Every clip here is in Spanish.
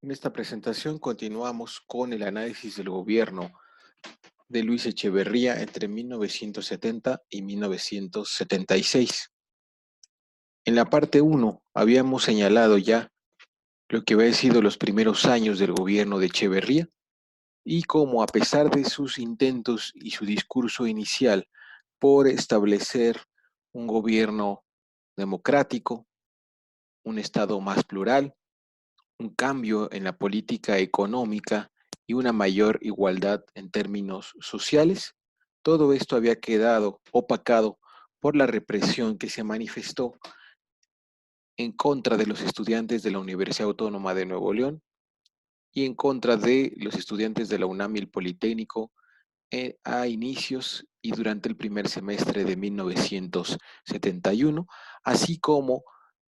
En esta presentación continuamos con el análisis del gobierno de Luis Echeverría entre 1970 y 1976. En la parte 1 habíamos señalado ya lo que había sido los primeros años del gobierno de Echeverría y cómo, a pesar de sus intentos y su discurso inicial por establecer un gobierno democrático, un Estado más plural, un cambio en la política económica y una mayor igualdad en términos sociales, todo esto había quedado opacado por la represión que se manifestó en contra de los estudiantes de la Universidad Autónoma de Nuevo León y en contra de los estudiantes de la UNAM y el Politécnico a inicios y durante el primer semestre de 1971, así como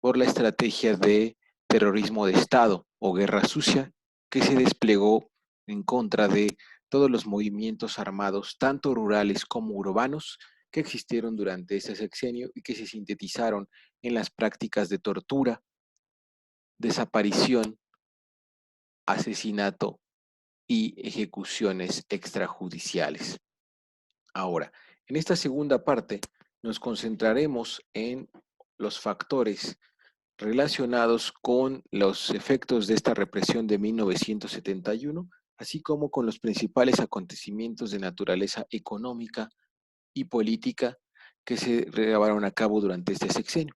por la estrategia de terrorismo de Estado o guerra sucia que se desplegó en contra de todos los movimientos armados, tanto rurales como urbanos, que existieron durante ese sexenio y que se sintetizaron en las prácticas de tortura, desaparición, asesinato y ejecuciones extrajudiciales. Ahora, en esta segunda parte nos concentraremos en los factores relacionados con los efectos de esta represión de 1971, así como con los principales acontecimientos de naturaleza económica y política que se llevaron a cabo durante este sexenio.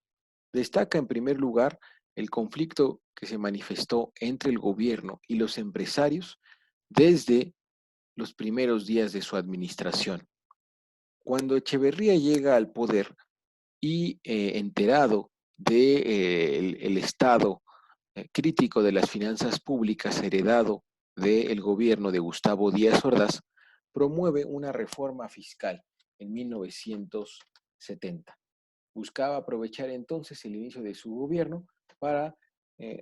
Destaca en primer lugar el conflicto que se manifestó entre el gobierno y los empresarios desde los primeros días de su administración. Cuando Echeverría llega al poder y enterado del estado crítico de las finanzas públicas heredado del gobierno de Gustavo Díaz Ordaz, promueve una reforma fiscal en 1970. Buscaba aprovechar entonces el inicio de su gobierno para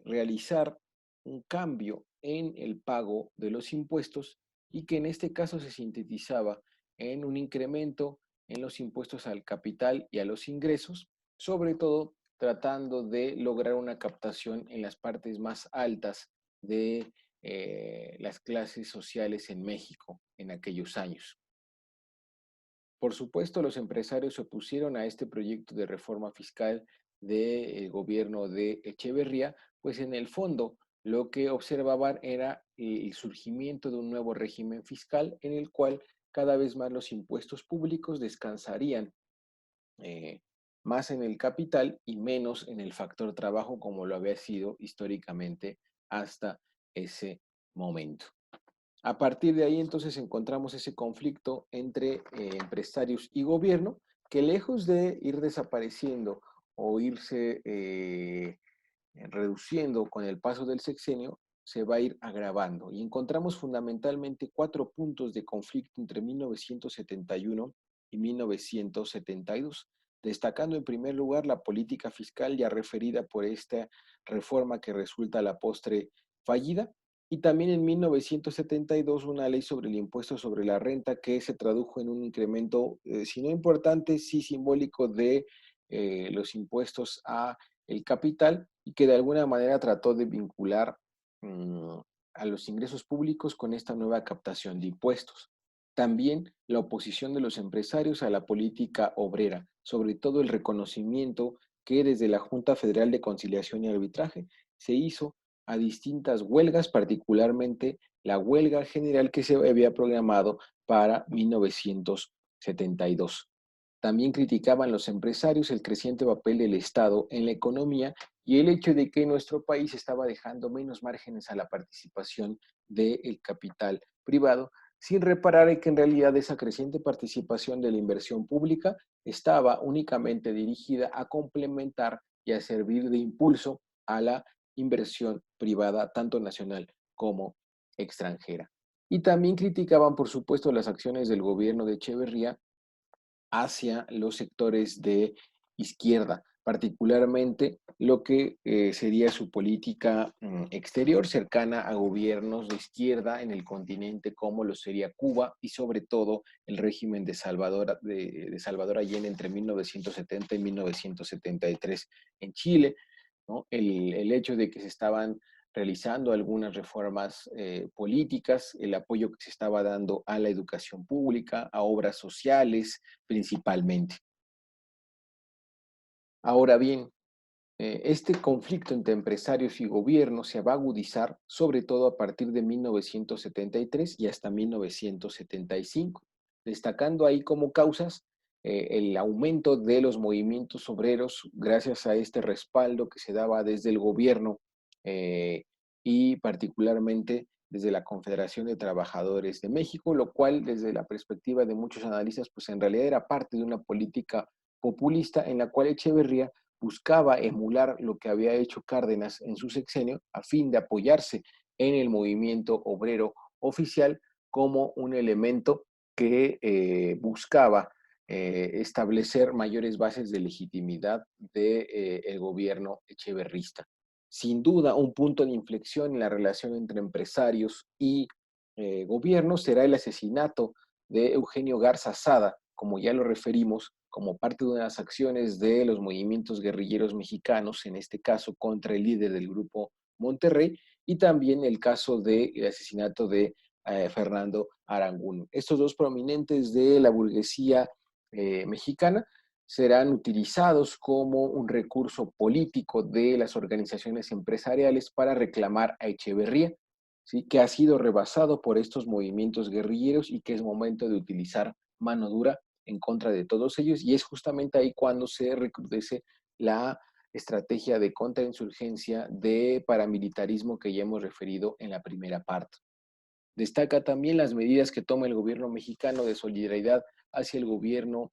realizar un cambio en el pago de los impuestos y que en este caso se sintetizaba en un incremento en los impuestos al capital y a los ingresos, sobre todo tratando de lograr una captación en las partes más altas de las clases sociales en México en aquellos años. Por supuesto, los empresarios se opusieron a este proyecto de reforma fiscal del gobierno de Echeverría, pues en el fondo lo que observaban era el surgimiento de un nuevo régimen fiscal en el cual cada vez más los impuestos públicos descansarían eh, más en el capital y menos en el factor trabajo como lo había sido históricamente hasta ese momento. A partir de ahí entonces encontramos ese conflicto entre empresarios y gobierno que lejos de ir desapareciendo o irse reduciendo con el paso del sexenio, se va a ir agravando. Y encontramos fundamentalmente cuatro puntos de conflicto entre 1971 y 1972, destacando en primer lugar la política fiscal ya referida por esta reforma que resulta a la postre fallida, y también en 1972 una ley sobre el impuesto sobre la renta que se tradujo en un incremento, si no importante, sí simbólico de los impuestos a el capital y que de alguna manera trató de vincular a los ingresos públicos con esta nueva captación de impuestos. También la oposición de los empresarios a la política obrera, sobre todo el reconocimiento que desde la Junta Federal de Conciliación y Arbitraje se hizo a distintas huelgas, particularmente la huelga general que se había programado para 1972. También criticaban los empresarios el creciente papel del Estado en la economía y el hecho de que nuestro país estaba dejando menos márgenes a la participación del capital privado, sin reparar en que en realidad esa creciente participación de la inversión pública estaba únicamente dirigida a complementar y a servir de impulso a la inversión privada, tanto nacional como extranjera. Y también criticaban, por supuesto, las acciones del gobierno de Echeverría hacia los sectores de izquierda, particularmente lo que sería su política exterior cercana a gobiernos de izquierda en el continente como lo sería Cuba y sobre todo el régimen de Salvador Allende entre 1970 y 1973 en Chile, ¿no? El hecho de que se estaban realizando algunas reformas políticas, el apoyo que se estaba dando a la educación pública, a obras sociales principalmente. Ahora bien, este conflicto entre empresarios y gobierno se va a agudizar sobre todo a partir de 1973 y hasta 1975, destacando ahí como causas el aumento de los movimientos obreros gracias a este respaldo que se daba desde el gobierno eh, y particularmente desde la Confederación de Trabajadores de México, lo cual desde la perspectiva de muchos analistas, pues en realidad era parte de una política populista en la cual Echeverría buscaba emular lo que había hecho Cárdenas en su sexenio a fin de apoyarse en el movimiento obrero oficial como un elemento que buscaba establecer mayores bases de legitimidad del gobierno echeverrista. Sin duda, un punto de inflexión en la relación entre empresarios y gobierno será el asesinato de Eugenio Garza Sada, como ya lo referimos, como parte de unas acciones de los movimientos guerrilleros mexicanos, en este caso contra el líder del grupo Monterrey, y también el caso del asesinato de Fernando Aranguno. Estos dos prominentes de la burguesía mexicana serán utilizados como un recurso político de las organizaciones empresariales para reclamar a Echeverría, ¿sí? Que ha sido rebasado por estos movimientos guerrilleros y que es momento de utilizar mano dura en contra de todos ellos, y es justamente ahí cuando se recrudece la estrategia de contrainsurgencia de paramilitarismo que ya hemos referido en la primera parte. Destaca también las medidas que toma el gobierno mexicano de solidaridad hacia el gobierno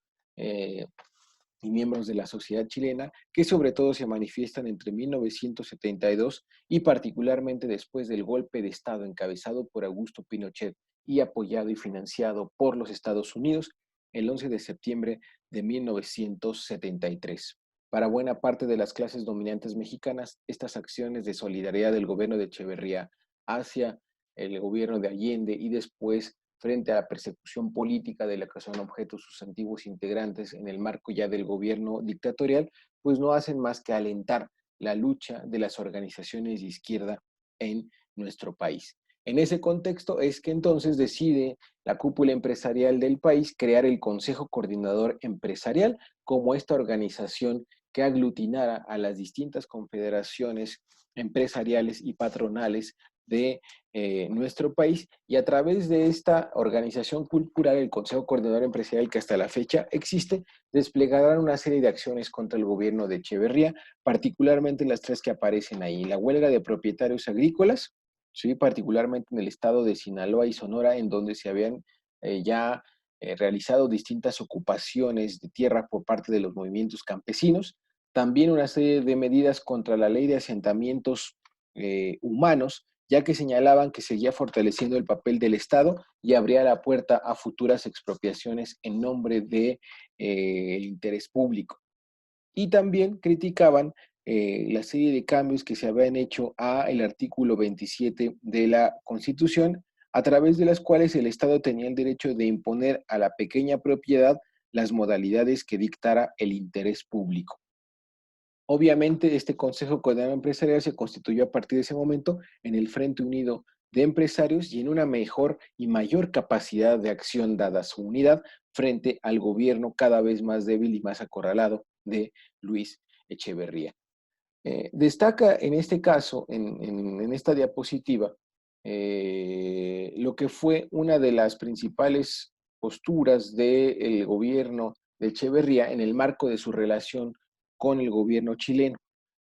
y miembros de la sociedad chilena, que sobre todo se manifiestan entre 1972 y particularmente después del golpe de Estado encabezado por Augusto Pinochet y apoyado y financiado por los Estados Unidos el 11 de septiembre de 1973. Para buena parte de las clases dominantes mexicanas, estas acciones de solidaridad del gobierno de Echeverría hacia el gobierno de Allende y después frente a la persecución política de la que son objeto sus antiguos integrantes en el marco ya del gobierno dictatorial, pues no hacen más que alentar la lucha de las organizaciones de izquierda en nuestro país. En ese contexto es que entonces decide la cúpula empresarial del país crear el Consejo Coordinador Empresarial como esta organización que aglutinara a las distintas confederaciones empresariales y patronales de nuestro país, y a través de esta organización cultural, el Consejo Coordinador Empresarial, que hasta la fecha existe, desplegarán una serie de acciones contra el gobierno de Echeverría, particularmente las tres que aparecen ahí: la huelga de propietarios agrícolas, ¿sí? Particularmente en el estado de Sinaloa y Sonora, en donde se habían ya realizado distintas ocupaciones de tierra por parte de los movimientos campesinos, también una serie de medidas contra la ley de asentamientos humanos, ya que señalaban que seguía fortaleciendo el papel del Estado y abría la puerta a futuras expropiaciones en nombre del interés público. Y también criticaban la serie de cambios que se habían hecho al artículo 27 de la Constitución, a través de las cuales el Estado tenía el derecho de imponer a la pequeña propiedad las modalidades que dictara el interés público. Obviamente, este Consejo Coordinador Empresarial se constituyó a partir de ese momento en el Frente Unido de Empresarios y en una mejor y mayor capacidad de acción dada su unidad frente al gobierno cada vez más débil y más acorralado de Luis Echeverría. Destaca en este caso, en esta diapositiva, lo que fue una de las principales posturas del gobierno de Echeverría en el marco de su relación con el gobierno chileno.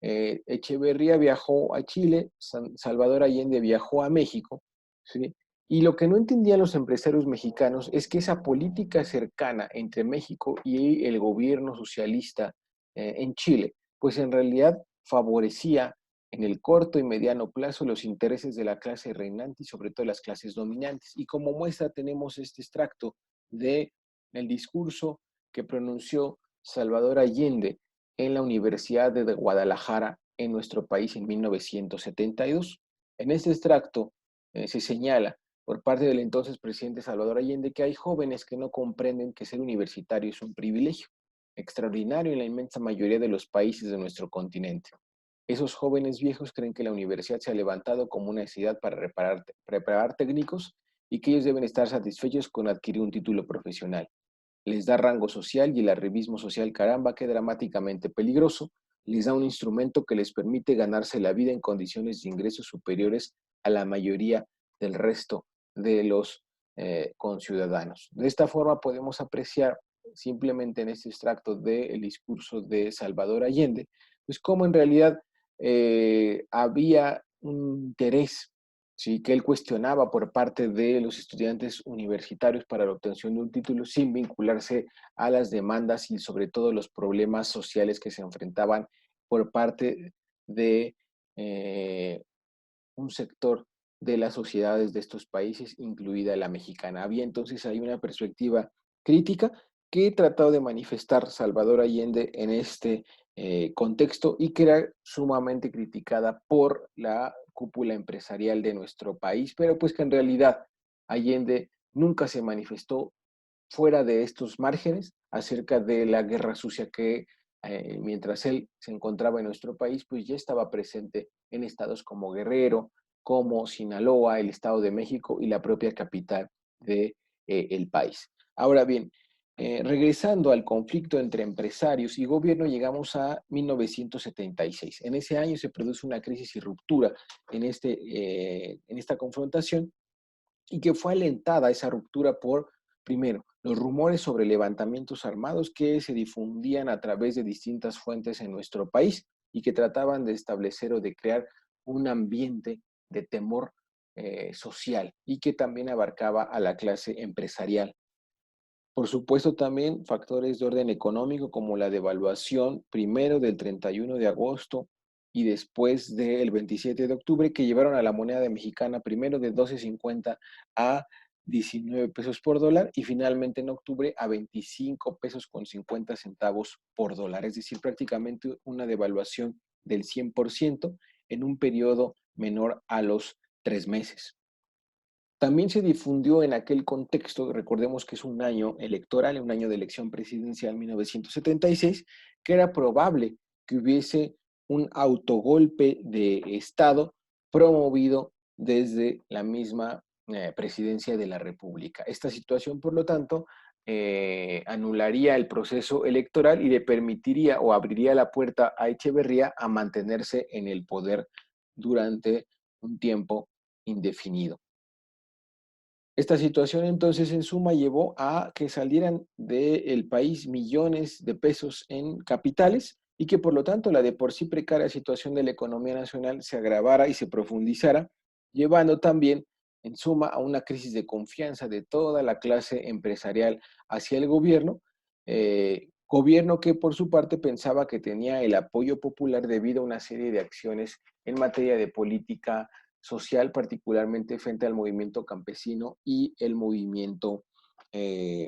Echeverría viajó a Chile, Salvador Allende viajó a México, ¿sí? Y lo que no entendían los empresarios mexicanos es que esa política cercana entre México y el gobierno socialista en Chile, pues en realidad favorecía en el corto y mediano plazo los intereses de la clase reinante y sobre todo las clases dominantes. Y como muestra tenemos este extracto de el discurso que pronunció Salvador Allende en la Universidad de Guadalajara en nuestro país en 1972. En este extracto se señala por parte del entonces presidente Salvador Allende que hay jóvenes que no comprenden que ser universitario es un privilegio extraordinario en la inmensa mayoría de los países de nuestro continente. Esos jóvenes viejos creen que la universidad se ha levantado como una necesidad para preparar técnicos y que ellos deben estar satisfechos con adquirir un título profesional. Les da rango social y el arribismo social, caramba, que dramáticamente peligroso, les da un instrumento que les permite ganarse la vida en condiciones de ingresos superiores a la mayoría del resto de los conciudadanos. De esta forma podemos apreciar simplemente en este extracto del discurso de Salvador Allende, pues cómo en realidad había un interés, ¿sí?, que él cuestionaba por parte de los estudiantes universitarios para la obtención de un título sin vincularse a las demandas y sobre todo los problemas sociales que se enfrentaban por parte de eh, un sector de las sociedades de estos países, incluida la mexicana. Había entonces ahí una perspectiva crítica que he tratado de manifestar Salvador Allende en este contexto y que era sumamente criticada por la cúpula empresarial de nuestro país, pero pues que en realidad Allende nunca se manifestó fuera de estos márgenes acerca de la guerra sucia que mientras él se encontraba en nuestro país, pues ya estaba presente en estados como Guerrero, como Sinaloa, el Estado de México y la propia capital del país. Ahora bien, regresando al conflicto entre empresarios y gobierno, llegamos a 1976. En ese año se produce una crisis y ruptura en esta confrontación y que fue alentada esa ruptura por, primero, los rumores sobre levantamientos armados que se difundían a través de distintas fuentes en nuestro país y que trataban de establecer o de crear un ambiente de temor social y que también abarcaba a la clase empresarial. Por supuesto, también factores de orden económico como la devaluación primero del 31 de agosto y después del 27 de octubre que llevaron a la moneda mexicana primero de 12.50 a 19 pesos por dólar y finalmente en octubre a 25 pesos con 50 centavos por dólar. Es decir, prácticamente una devaluación del 100% en un periodo menor a los 3 meses. También se difundió en aquel contexto, recordemos que es un año electoral, un año de elección presidencial 1976, que era probable que hubiese un autogolpe de Estado promovido desde la misma presidencia de la República. Esta situación, por lo tanto, anularía el proceso electoral y le permitiría o abriría la puerta a Echeverría a mantenerse en el poder durante un tiempo indefinido. Esta situación entonces en suma llevó a que salieran del país millones de pesos en capitales y que por lo tanto la de por sí precaria situación de la economía nacional se agravara y se profundizara, llevando también en suma a una crisis de confianza de toda la clase empresarial hacia el gobierno que por su parte pensaba que tenía el apoyo popular debido a una serie de acciones en materia de política social, particularmente frente al movimiento campesino y el movimiento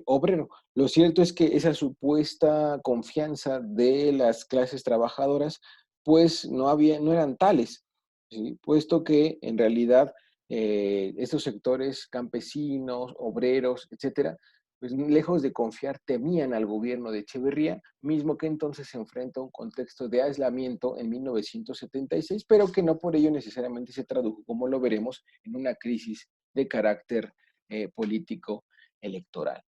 obrero. Lo cierto es que esa supuesta confianza de las clases trabajadoras, pues no eran tales, ¿sí?, puesto que en realidad estos sectores campesinos, obreros, etcétera, pues lejos de confiar, temían al gobierno de Echeverría, mismo que entonces se enfrenta a un contexto de aislamiento en 1976, pero que no por ello necesariamente se tradujo, como lo veremos, en una crisis de carácter político electoral.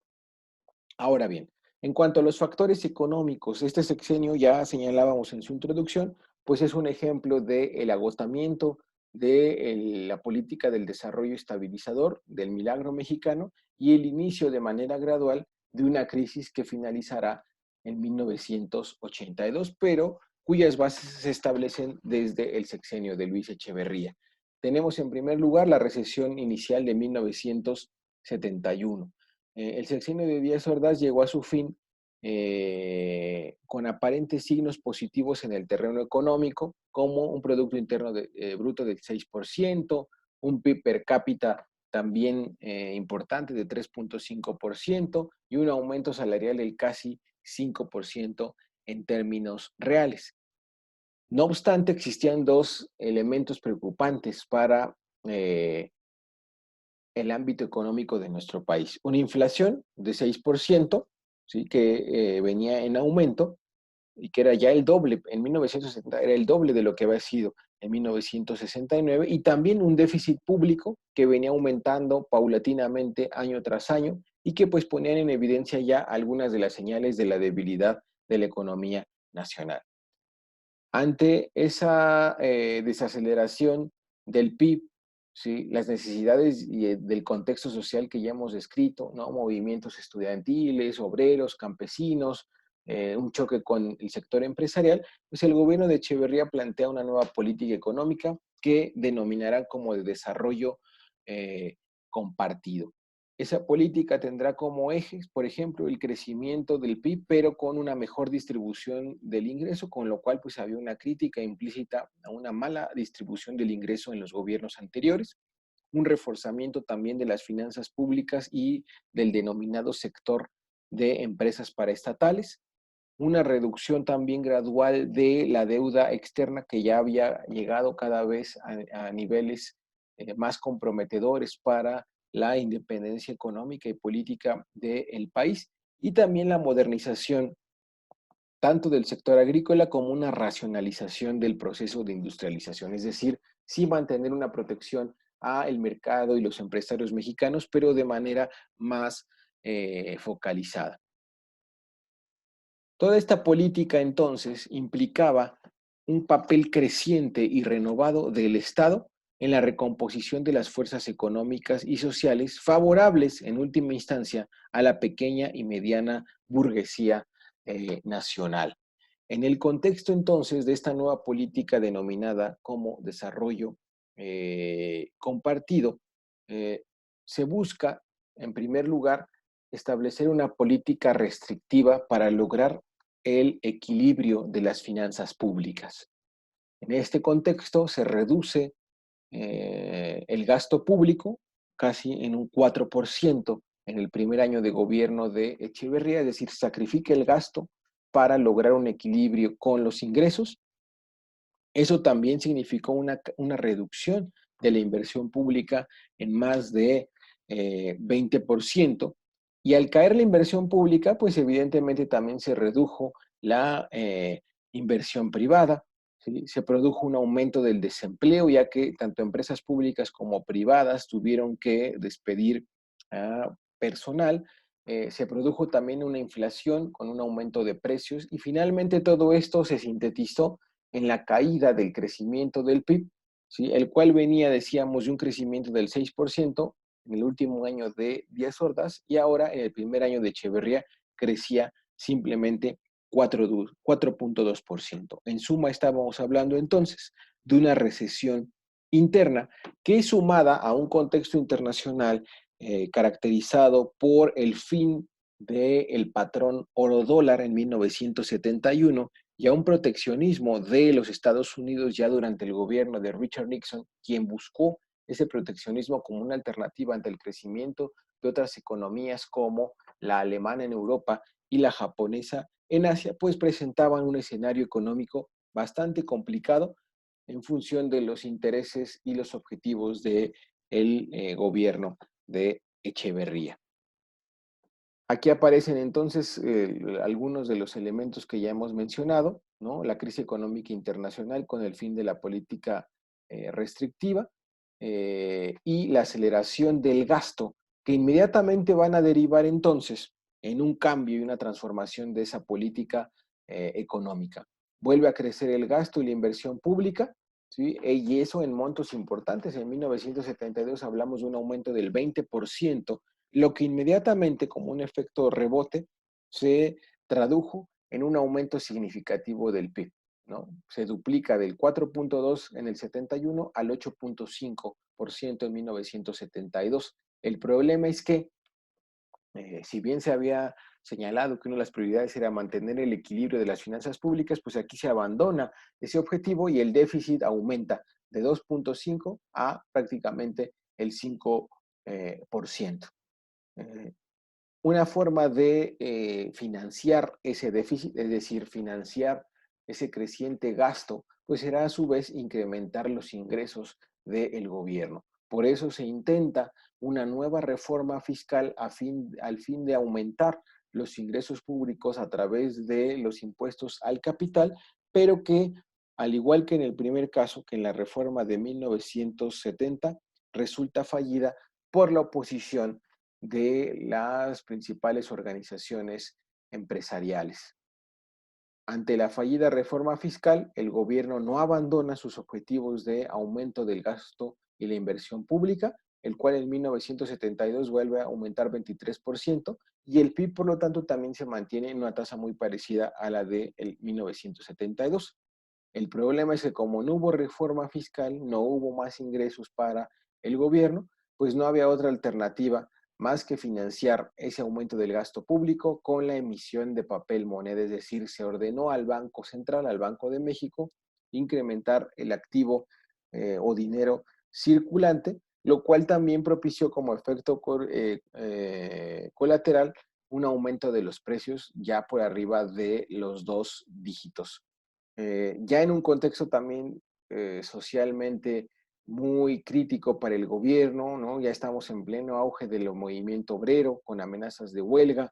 Ahora bien, en cuanto a los factores económicos, este sexenio ya señalábamos en su introducción, pues es un ejemplo del agotamiento de la política del desarrollo estabilizador, del milagro mexicano, y el inicio de manera gradual de una crisis que finalizará en 1982, pero cuyas bases se establecen desde el sexenio de Luis Echeverría. Tenemos en primer lugar la recesión inicial de 1971. El sexenio de Díaz Ordaz llegó a su fin con aparentes signos positivos en el terreno económico, como un Producto Interno Bruto del 6%, un PIB per cápita también importante de 3.5% y un aumento salarial del casi 5% en términos reales. No obstante, existían dos elementos preocupantes para el ámbito económico de nuestro país. Una inflación de 6%, ¿sí?, que venía en aumento, y que era ya el doble, en 1960 era el doble de lo que había sido en 1969, y también un déficit público que venía aumentando paulatinamente año tras año y que pues ponían en evidencia ya algunas de las señales de la debilidad de la economía nacional. Ante esa desaceleración del PIB, ¿sí? Las necesidades del contexto social que ya hemos descrito, ¿no? Movimientos estudiantiles, obreros, campesinos, un choque con el sector empresarial, pues el gobierno de Echeverría plantea una nueva política económica que denominará como de desarrollo compartido. Esa política tendrá como ejes, por ejemplo, el crecimiento del PIB, pero con una mejor distribución del ingreso, con lo cual pues había una crítica implícita a una mala distribución del ingreso en los gobiernos anteriores, un reforzamiento también de las finanzas públicas y del denominado sector de empresas paraestatales, una reducción también gradual de la deuda externa que ya había llegado cada vez a niveles más comprometedores para la independencia económica y política del país, y también la modernización tanto del sector agrícola como una racionalización del proceso de industrialización, es decir, sí mantener una protección al mercado y los empresarios mexicanos, pero de manera más focalizada. Toda esta política entonces implicaba un papel creciente y renovado del Estado en la recomposición de las fuerzas económicas y sociales favorables, en última instancia, a la pequeña y mediana burguesía nacional. En el contexto entonces de esta nueva política denominada como desarrollo compartido, eh, se busca, en primer lugar, establecer una política restrictiva para lograr el equilibrio de las finanzas públicas. En este contexto se reduce el gasto público casi en un 4% en el primer año de gobierno de Echeverría, es decir, sacrifica el gasto para lograr un equilibrio con los ingresos. Eso también significó una reducción de la inversión pública en más de 20%. Y al caer la inversión pública, pues evidentemente también se redujo la inversión privada, ¿sí? Se produjo un aumento del desempleo, ya que tanto empresas públicas como privadas tuvieron que despedir a personal. Se produjo también una inflación con un aumento de precios, y finalmente todo esto se sintetizó en la caída del crecimiento del PIB, ¿sí? El cual venía, decíamos, de un crecimiento del 6% en el último año de Díaz Ordaz, y ahora en el primer año de Echeverría crecía simplemente 4.2%. En suma, estábamos hablando entonces de una recesión interna que, sumada a un contexto internacional caracterizado por el fin del patrón oro-dólar en 1971 y a un proteccionismo de los Estados Unidos ya durante el gobierno de Richard Nixon, quien buscó ese proteccionismo como una alternativa ante el crecimiento de otras economías como la alemana en Europa y la japonesa en Asia, pues presentaban un escenario económico bastante complicado en función de los intereses y los objetivos del gobierno de Echeverría. Aquí aparecen entonces algunos de los elementos que ya hemos mencionado, ¿no? La crisis económica internacional con el fin de la política restrictiva y la aceleración del gasto, que inmediatamente van a derivar entonces en un cambio y una transformación de esa política económica. Vuelve a crecer el gasto y la inversión pública, ¿sí? Y eso en montos importantes. En 1972 hablamos de un aumento del 20%, lo que inmediatamente, como un efecto rebote, se tradujo en un aumento significativo del PIB, ¿no? Se duplica del 4.2 en el 71 al 8.5% en 1972. El problema es que, si bien se había señalado que una de las prioridades era mantener el equilibrio de las finanzas públicas, pues aquí se abandona ese objetivo y el déficit aumenta de 2.5 a prácticamente el 5%. Una forma de financiar ese déficit, es decir, financiar ese creciente gasto, pues será a su vez incrementar los ingresos del gobierno. Por eso se intenta una nueva reforma fiscal al fin de aumentar los ingresos públicos a través de los impuestos al capital, pero que, al igual que en el primer caso, que en la reforma de 1970, resulta fallida por la oposición de las principales organizaciones empresariales. Ante la fallida reforma fiscal, el gobierno no abandona sus objetivos de aumento del gasto y la inversión pública, el cual en 1972 vuelve a aumentar 23%, y el PIB, por lo tanto, también se mantiene en una tasa muy parecida a la de 1972. El problema es que como no hubo reforma fiscal, no hubo más ingresos para el gobierno, pues no había otra alternativa más que financiar ese aumento del gasto público con la emisión de papel moneda, es decir, se ordenó al Banco Central, al Banco de México, incrementar el activo o dinero circulante, lo cual también propició como efecto colateral un aumento de los precios ya por arriba de los 2 dígitos. Ya en un contexto también socialmente muy crítico para el gobierno, ¿no? Ya estamos en pleno auge del movimiento obrero, con amenazas de huelga,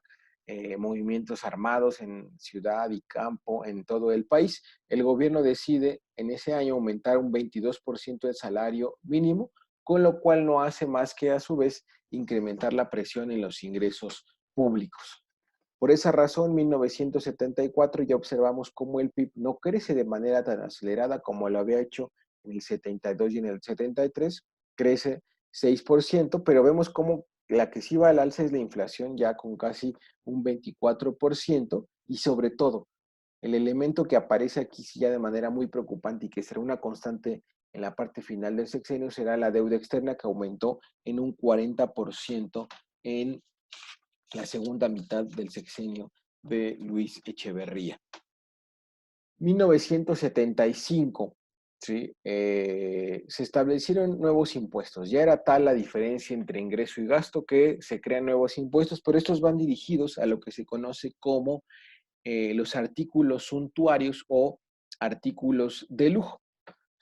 movimientos armados en ciudad y campo, en todo el país. El gobierno decide en ese año aumentar un 22% el salario mínimo, con lo cual no hace más que a su vez incrementar la presión en los ingresos públicos. Por esa razón, en 1974 ya observamos cómo el PIB no crece de manera tan acelerada como lo había hecho en el 72 y en el 73, crece 6%, pero vemos cómo la que sí va al alza es la inflación ya con casi un 24%, y sobre todo el elemento que aparece aquí sí ya de manera muy preocupante y que será una constante en la parte final del sexenio será la deuda externa, que aumentó en un 40% en la segunda mitad del sexenio de Luis Echeverría. 1975, ¿sí? Se establecieron nuevos impuestos. Ya era tal la diferencia entre ingreso y gasto que se crean nuevos impuestos, pero estos van dirigidos a lo que se conoce como los artículos suntuarios o artículos de lujo.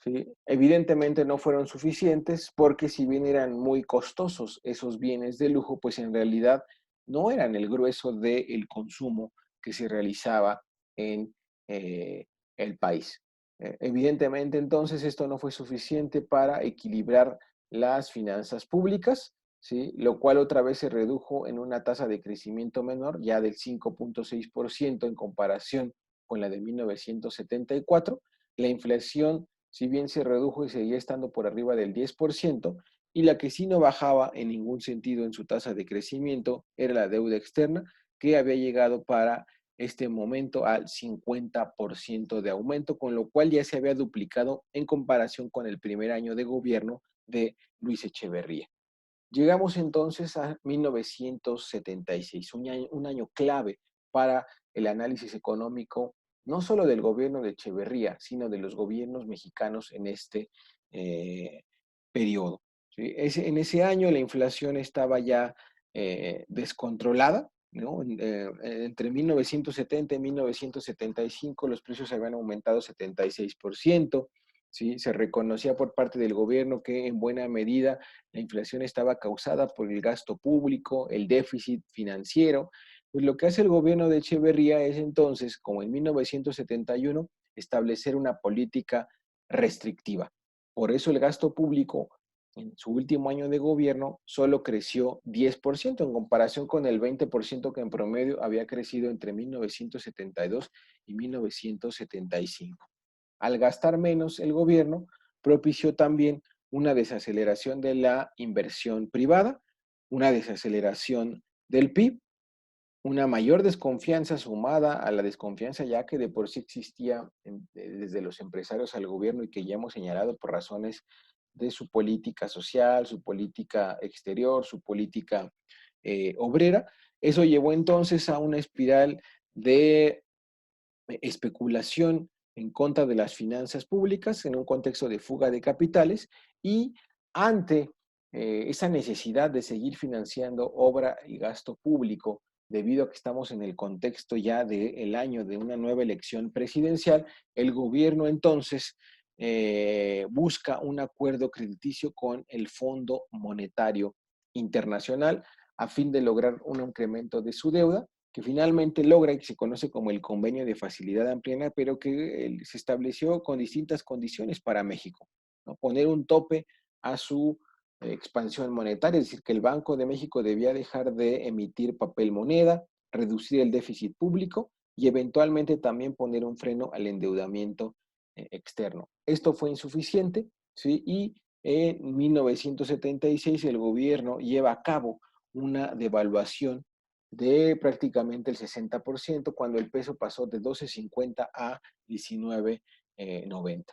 ¿Sí? Evidentemente no fueron suficientes porque si bien eran muy costosos esos bienes de lujo, pues en realidad no eran el grueso del consumo que se realizaba en el país. Evidentemente entonces esto no fue suficiente para equilibrar las finanzas públicas, ¿sí? Lo cual otra vez se redujo en una tasa de crecimiento menor, ya del 5.6% en comparación con la de 1974. La inflación, si bien se redujo y seguía estando por arriba del 10%, y la que sí no bajaba en ningún sentido en su tasa de crecimiento era la deuda externa, que había llegado para este momento al 50% de aumento, con lo cual ya se había duplicado en comparación con el primer año de gobierno de Luis Echeverría. Llegamos entonces a 1976, un año clave para el análisis económico, no solo del gobierno de Echeverría, sino de los gobiernos mexicanos en este periodo. ¿Sí? En ese año la inflación estaba ya descontrolada, ¿no? Entre 1970 y 1975 los precios habían aumentado 76%, ¿sí? Se reconocía por parte del gobierno que en buena medida la inflación estaba causada por el gasto público, el déficit financiero. Pues lo que hace el gobierno de Echeverría es entonces, como en 1971, establecer una política restrictiva. Por eso el gasto público en su último año de gobierno solo creció 10% en comparación con el 20% que en promedio había crecido entre 1972 y 1975. Al gastar menos el gobierno, propició también una desaceleración de la inversión privada, una desaceleración del PIB, una mayor desconfianza sumada a la desconfianza ya que de por sí existía desde los empresarios al gobierno y que ya hemos señalado por razones de su política social, su política exterior, su política obrera. Eso llevó entonces a una espiral de especulación en contra de las finanzas públicas en un contexto de fuga de capitales, y ante esa necesidad de seguir financiando obra y gasto público debido a que estamos en el contexto ya del año de una nueva elección presidencial, el gobierno entonces busca un acuerdo crediticio con el Fondo Monetario Internacional a fin de lograr un incremento de su deuda, que finalmente logra y que se conoce como el Convenio de Facilidad Ampliada, pero que se estableció con distintas condiciones para México, ¿no? Poner un tope a su expansión monetaria, es decir, que el Banco de México debía dejar de emitir papel moneda, reducir el déficit público y eventualmente también poner un freno al endeudamiento externo. Esto fue insuficiente, ¿sí? Y en 1976 el gobierno lleva a cabo una devaluación de prácticamente el 60% cuando el peso pasó de 12.50 a 19.90.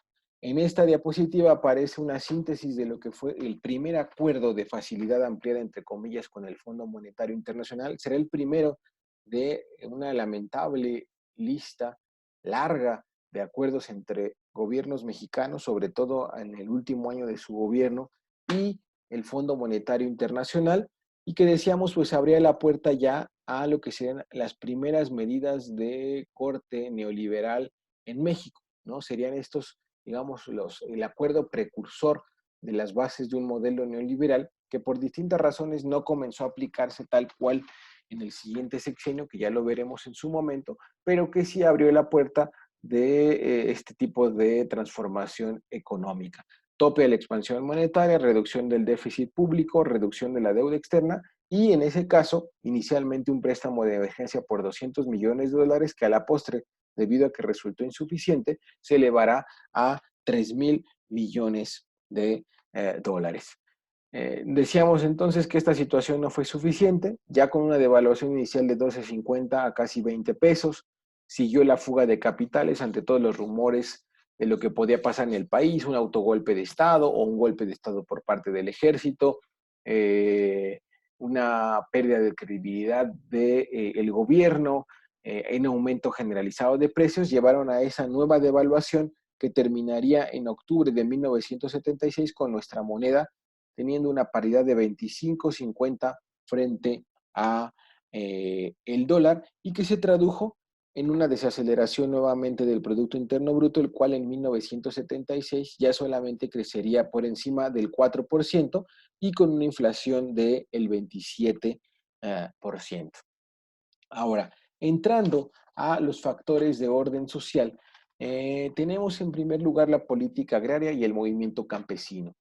En esta diapositiva aparece una síntesis de lo que fue el primer acuerdo de facilidad ampliada, entre comillas, con el Fondo Monetario Internacional. Será el primero de una lamentable lista larga de acuerdos entre gobiernos mexicanos, sobre todo en el último año de su gobierno, y el Fondo Monetario Internacional, y que decíamos, pues abría la puerta ya a lo que serían las primeras medidas de corte neoliberal en México, ¿no? Serían estos, digamos, el acuerdo precursor de las bases de un modelo neoliberal que por distintas razones no comenzó a aplicarse tal cual en el siguiente sexenio, que ya lo veremos en su momento, pero que sí abrió la puerta de este tipo de transformación económica. Tope a la expansión monetaria, reducción del déficit público, reducción de la deuda externa y en ese caso, inicialmente un préstamo de emergencia por 200 millones de dólares que a la postre, debido a que resultó insuficiente, se elevará a 3,000 millones de dólares. Decíamos entonces que esta situación no fue suficiente, ya con una devaluación inicial de 12.50 a casi 20 pesos, siguió la fuga de capitales ante todos los rumores de lo que podía pasar en el país, un autogolpe de Estado o un golpe de Estado por parte del ejército, eh, una pérdida de credibilidad del gobierno, en aumento generalizado de precios, llevaron a esa nueva devaluación que terminaría en octubre de 1976 con nuestra moneda teniendo una paridad de 25.50 frente a el dólar y que se tradujo en una desaceleración nuevamente del Producto Interno Bruto, el cual en 1976 ya solamente crecería por encima del 4% y con una inflación del 27%. Ahora, entrando a los factores de orden social, tenemos en primer lugar la política agraria y el movimiento campesino.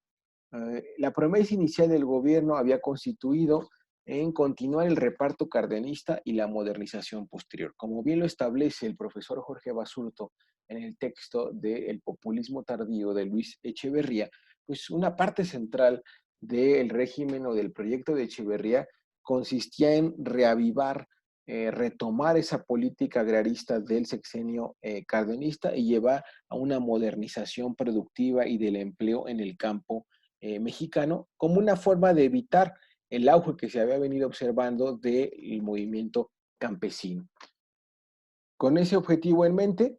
La promesa inicial del gobierno había constituido en continuar el reparto cardenista y la modernización posterior. Como bien lo establece el profesor Jorge Basurto en el texto de El populismo tardío de Luis Echeverría, pues una parte central del régimen o del proyecto de Echeverría consistía en reavivar, retomar esa política agrarista del sexenio cardenista y llevar a una modernización productiva y del empleo en el campo mexicano como una forma de evitar el auge que se había venido observando del movimiento campesino. Con ese objetivo en mente,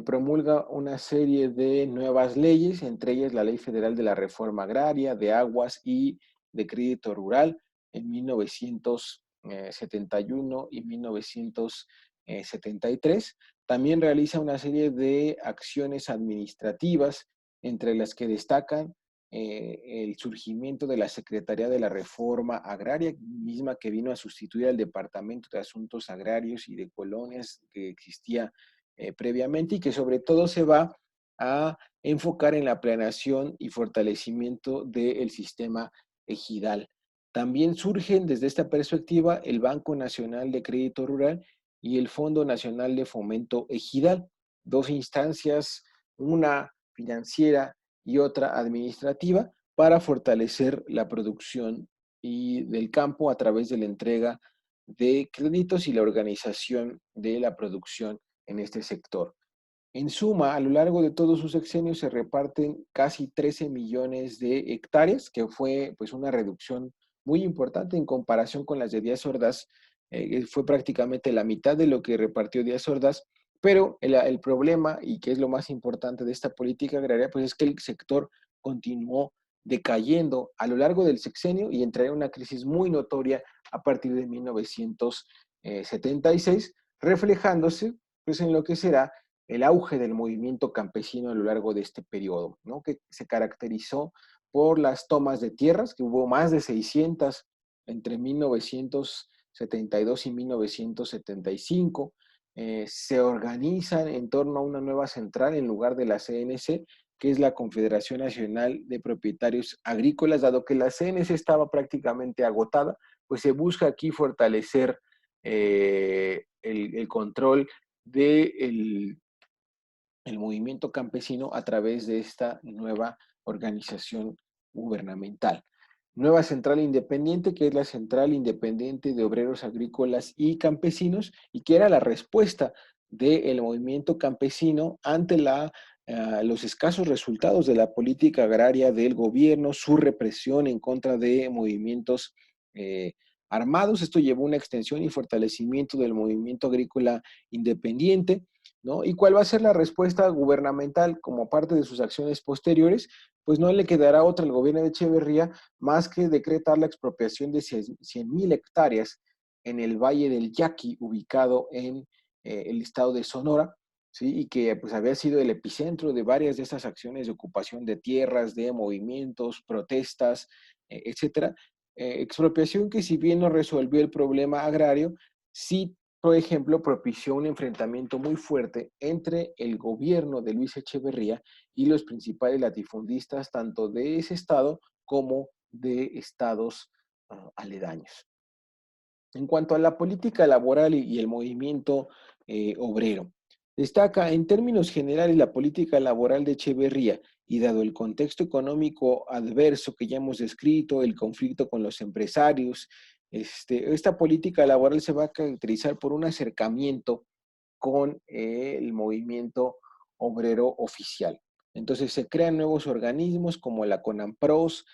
promulga una serie de nuevas leyes, entre ellas la Ley Federal de la Reforma Agraria, de Aguas y de Crédito Rural en 1971 y 1973. También realiza una serie de acciones administrativas, entre las que destacan el surgimiento de la Secretaría de la Reforma Agraria, misma que vino a sustituir al Departamento de Asuntos Agrarios y de Colonias que existía previamente y que sobre todo se va a enfocar en la planeación y fortalecimiento del sistema ejidal. También surgen desde esta perspectiva el Banco Nacional de Crédito Rural y el Fondo Nacional de Fomento Ejidal, dos instancias, una financiera y otra administrativa para fortalecer la producción y del campo a través de la entrega de créditos y la organización de la producción en este sector. En suma, a lo largo de todos sus sexenios se reparten casi 13 millones de hectáreas, que fue pues una reducción muy importante en comparación con las de Díaz Ordaz. Fue prácticamente la mitad de lo que repartió Díaz Ordaz, pero el problema, y que es lo más importante de esta política agraria, pues es que el sector continuó decayendo a lo largo del sexenio y entraría en una crisis muy notoria a partir de 1976, reflejándose pues en lo que será el auge del movimiento campesino a lo largo de este periodo, ¿no? Que se caracterizó por las tomas de tierras, que hubo más de 600 entre 1972 y 1975. Se organizan en torno a una nueva central en lugar de la CNC, que es la Confederación Nacional de Propietarios Agrícolas. Dado que la CNC estaba prácticamente agotada, pues se busca aquí fortalecer el control del el movimiento campesino a través de esta nueva organización gubernamental. Nueva central independiente, que es la Central Independiente de Obreros Agrícolas y Campesinos, y que era la respuesta del movimiento campesino ante los escasos resultados de la política agraria del gobierno, su represión en contra de movimientos armados. Esto llevó a una extensión y fortalecimiento del movimiento agrícola independiente, ¿no? ¿Y cuál va a ser la respuesta gubernamental como parte de sus acciones posteriores? Pues no le quedará otra al gobierno de Echeverría más que decretar la expropiación de 100,000 hectáreas en el Valle del Yaqui, ubicado en el estado de Sonora, ¿sí? Y que pues había sido el epicentro de varias de estas acciones de ocupación de tierras, de movimientos, protestas, etcétera. Expropiación que, si bien no resolvió el problema agrario, sí, por ejemplo, propició un enfrentamiento muy fuerte entre el gobierno de Luis Echeverría y los principales latifundistas, tanto de ese estado como de estados aledaños. En cuanto a la política laboral y el movimiento obrero, destaca en términos generales la política laboral de Echeverría, y dado el contexto económico adverso que ya hemos descrito, el conflicto con los empresarios, esta política laboral se va a caracterizar por un acercamiento con el movimiento obrero oficial. Entonces se crean nuevos organismos como la CONAMPROS,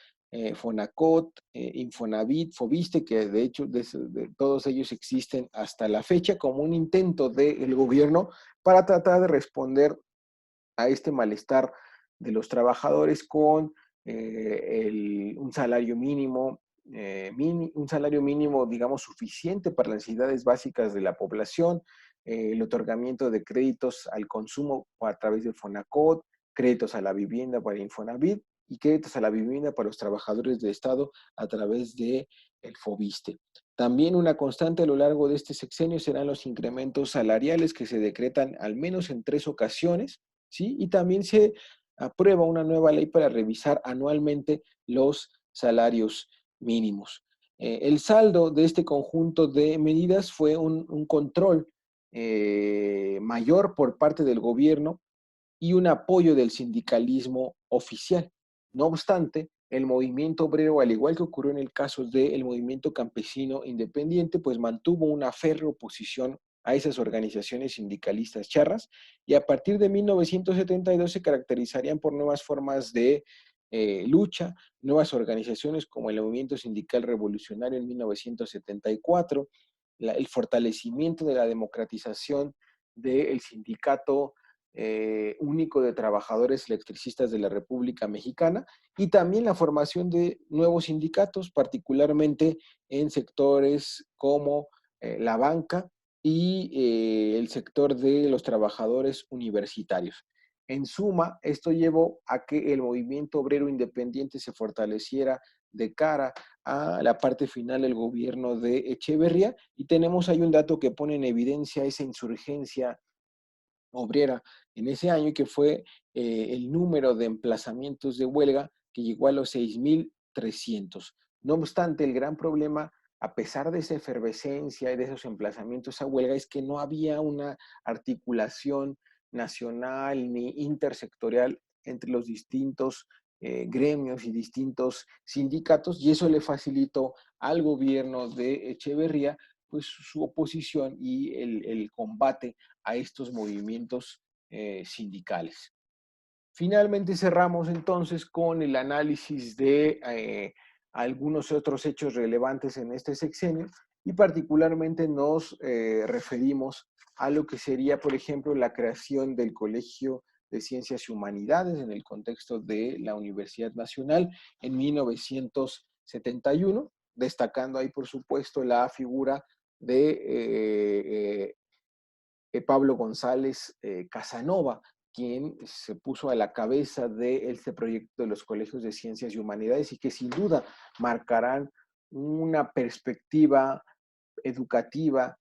FONACOT, Infonavit, FOBISTE, que de hecho de todos ellos existen hasta la fecha como un intento del gobierno para tratar de responder a este malestar de los trabajadores con un salario mínimo, un salario mínimo, digamos, suficiente para las necesidades básicas de la población, el otorgamiento de créditos al consumo a través del FONACOT, créditos a la vivienda para Infonavit y créditos a la vivienda para los trabajadores del Estado a través de el FOBISTE. También una constante a lo largo de este sexenio serán los incrementos salariales que se decretan al menos en 3 ocasiones, ¿sí? Y también se aprueba una nueva ley para revisar anualmente los salarios mínimos. El saldo de este conjunto de medidas fue un control mayor por parte del gobierno y un apoyo del sindicalismo oficial. No obstante, el movimiento obrero, al igual que ocurrió en el caso del movimiento campesino independiente, pues mantuvo una férrea oposición a esas organizaciones sindicalistas charras, y a partir de 1972 se caracterizarían por nuevas formas de lucha, nuevas organizaciones como el Movimiento Sindical Revolucionario en 1974, el fortalecimiento de la democratización del sindicato único de trabajadores electricistas de la República Mexicana, y también la formación de nuevos sindicatos, particularmente en sectores como la banca y el sector de los trabajadores universitarios. En suma, esto llevó a que el movimiento obrero independiente se fortaleciera de cara a la parte final del gobierno de Echeverría, y tenemos ahí un dato que pone en evidencia esa insurgencia obrera en ese año, que fue el número de emplazamientos de huelga, que llegó a los 6,300. No obstante, el gran problema, a pesar de esa efervescencia y de esos emplazamientos a huelga, es que no había una articulación nacional ni intersectorial entre los distintos gremios y distintos sindicatos, y eso le facilitó al gobierno de Echeverría pues su oposición y el combate a estos movimientos sindicales. Finalmente cerramos entonces con el análisis de algunos otros hechos relevantes en este sexenio, y particularmente nos referimos a lo que sería, por ejemplo, la creación del Colegio de Ciencias y Humanidades en el contexto de la Universidad Nacional en 1971, destacando ahí, por supuesto, la figura de Pablo González Casanova, quien se puso a la cabeza de este proyecto de los colegios de ciencias y humanidades, y que sin duda marcarán una perspectiva educativa,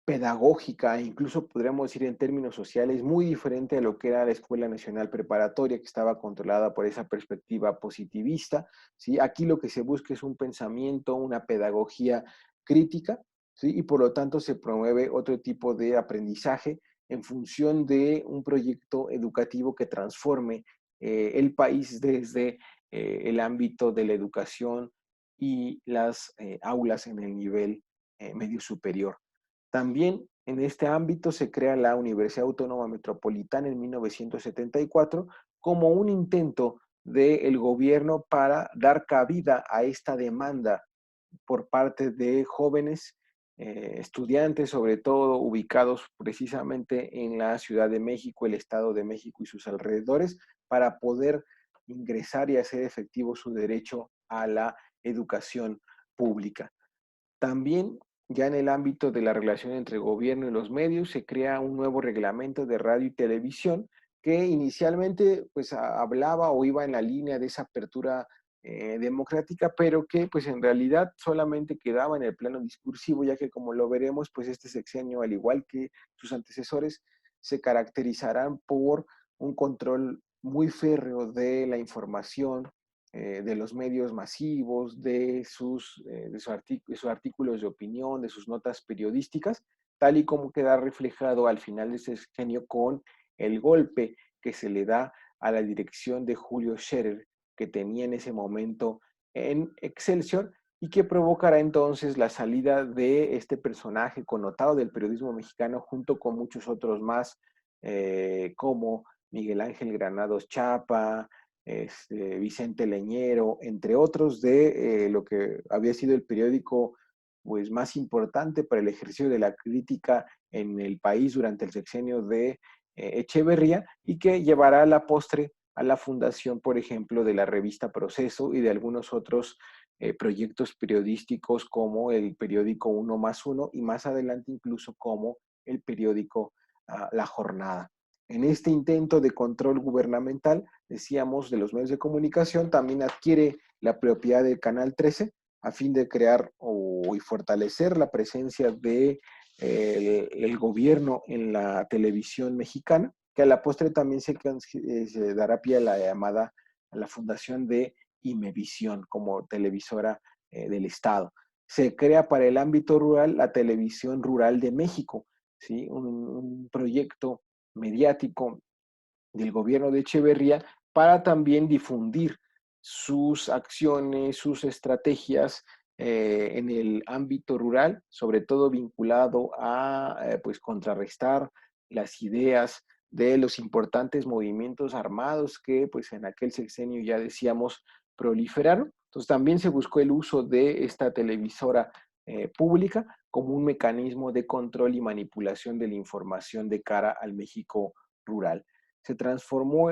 pedagógica, e incluso podríamos decir en términos sociales, muy diferente a lo que era la Escuela Nacional Preparatoria, que estaba controlada por esa perspectiva positivista, ¿sí? Aquí lo que se busca es un pensamiento, una pedagogía crítica, ¿sí? Y por lo tanto se promueve otro tipo de aprendizaje en función de un proyecto educativo que transforme el país desde el ámbito de la educación y las aulas en el nivel medio superior. También en este ámbito se crea la Universidad Autónoma Metropolitana en 1974 como un intento del gobierno para dar cabida a esta demanda por parte de jóvenes estudiantes, sobre todo ubicados precisamente en la Ciudad de México, el Estado de México y sus alrededores, para poder ingresar y hacer efectivo su derecho a la educación pública. También, ya en el ámbito de la relación entre gobierno y los medios, se crea un nuevo reglamento de radio y televisión que inicialmente pues hablaba o iba en la línea de esa apertura democrática, pero que pues en realidad solamente quedaba en el plano discursivo, ya que como lo veremos, pues este sexenio, al igual que sus antecesores, se caracterizarán por un control muy férreo de la información, de los medios masivos, de sus artículos de opinión, de sus notas periodísticas, tal y como queda reflejado al final de este sexenio con el golpe que se le da a la dirección de Julio Scherer, que tenía en ese momento en Excelsior, y que provocará entonces la salida de este personaje connotado del periodismo mexicano junto con muchos otros más, como Miguel Ángel Granados Chapa, Vicente Leñero, entre otros de lo que había sido el periódico pues, más importante para el ejercicio de la crítica en el país durante el sexenio de Echeverría, y que llevará a la postre a la fundación, por ejemplo, de la revista Proceso y de algunos otros proyectos periodísticos como el periódico Uno más Uno y más adelante incluso como el periódico La Jornada. En este intento de control gubernamental, decíamos, de los medios de comunicación, también adquiere la propiedad del Canal 13 a fin de crear y fortalecer la presencia de el gobierno en la televisión mexicana, que a la postre también se dará pie a la llamada, a la fundación de Imevisión como televisora del Estado. Se crea para el ámbito rural la Televisión Rural de México, ¿sí? Un proyecto mediático del gobierno de Echeverría para también difundir sus acciones, sus estrategias en el ámbito rural, sobre todo vinculado a pues contrarrestar las ideas de los importantes movimientos armados que pues en aquel sexenio ya decíamos proliferaron. Entonces también se buscó el uso de esta televisora pública como un mecanismo de control y manipulación de la información de cara al México rural. Se transformó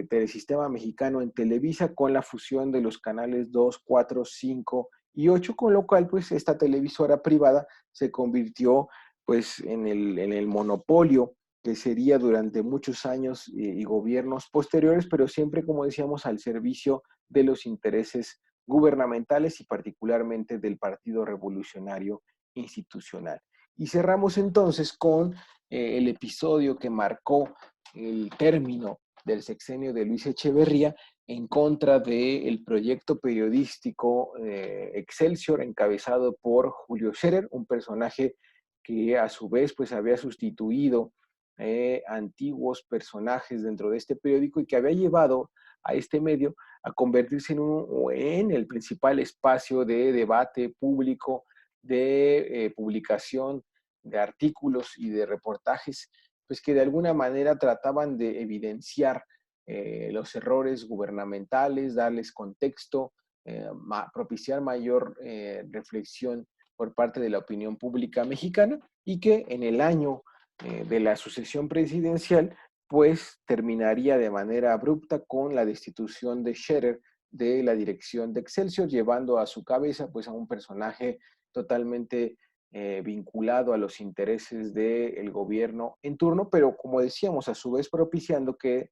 Telesistema Mexicano en Televisa con la fusión de los canales 2, 4, 5 y 8, con lo cual pues esta televisora privada se convirtió pues en el monopolio que sería durante muchos años y gobiernos posteriores, pero siempre, como decíamos, al servicio de los intereses gubernamentales y particularmente del Partido Revolucionario Institucional. Y cerramos entonces con el episodio que marcó el término del sexenio de Luis Echeverría en contra del proyecto periodístico Excelsior, encabezado por Julio Scherer, un personaje que a su vez pues había sustituido antiguos personajes dentro de este periódico y que había llevado a este medio a convertirse en el principal espacio de debate público, de publicación de artículos y de reportajes, pues que de alguna manera trataban de evidenciar los errores gubernamentales, darles contexto, propiciar mayor reflexión por parte de la opinión pública mexicana, y que en el año de la sucesión presidencial pues terminaría de manera abrupta con la destitución de Scherer de la dirección de Excelsior, llevando a su cabeza pues a un personaje totalmente vinculado a los intereses del gobierno en turno, pero como decíamos, a su vez propiciando que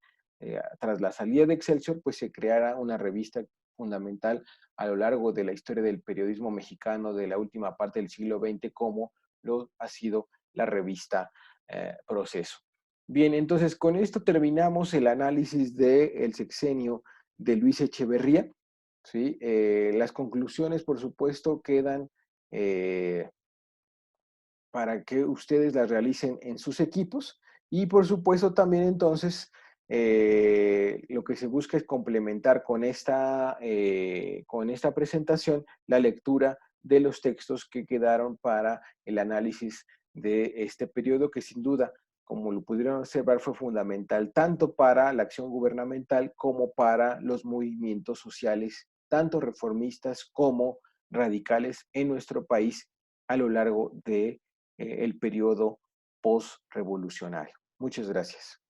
tras la salida de Excelsior, pues se creara una revista fundamental a lo largo de la historia del periodismo mexicano de la última parte del siglo XX, como lo ha sido la revista Proceso. Bien, entonces con esto terminamos el análisis del sexenio de Luis Echeverría. ¿Sí? Las conclusiones, por supuesto, quedan para que ustedes las realicen en sus equipos y, por supuesto, también entonces lo que se busca es complementar con esta presentación la lectura de los textos que quedaron para el análisis de este periodo que sin duda, como lo pudieron observar, fue fundamental tanto para la acción gubernamental como para los movimientos sociales, tanto reformistas como radicales en nuestro país a lo largo de el periodo post-revolucionario. Muchas gracias.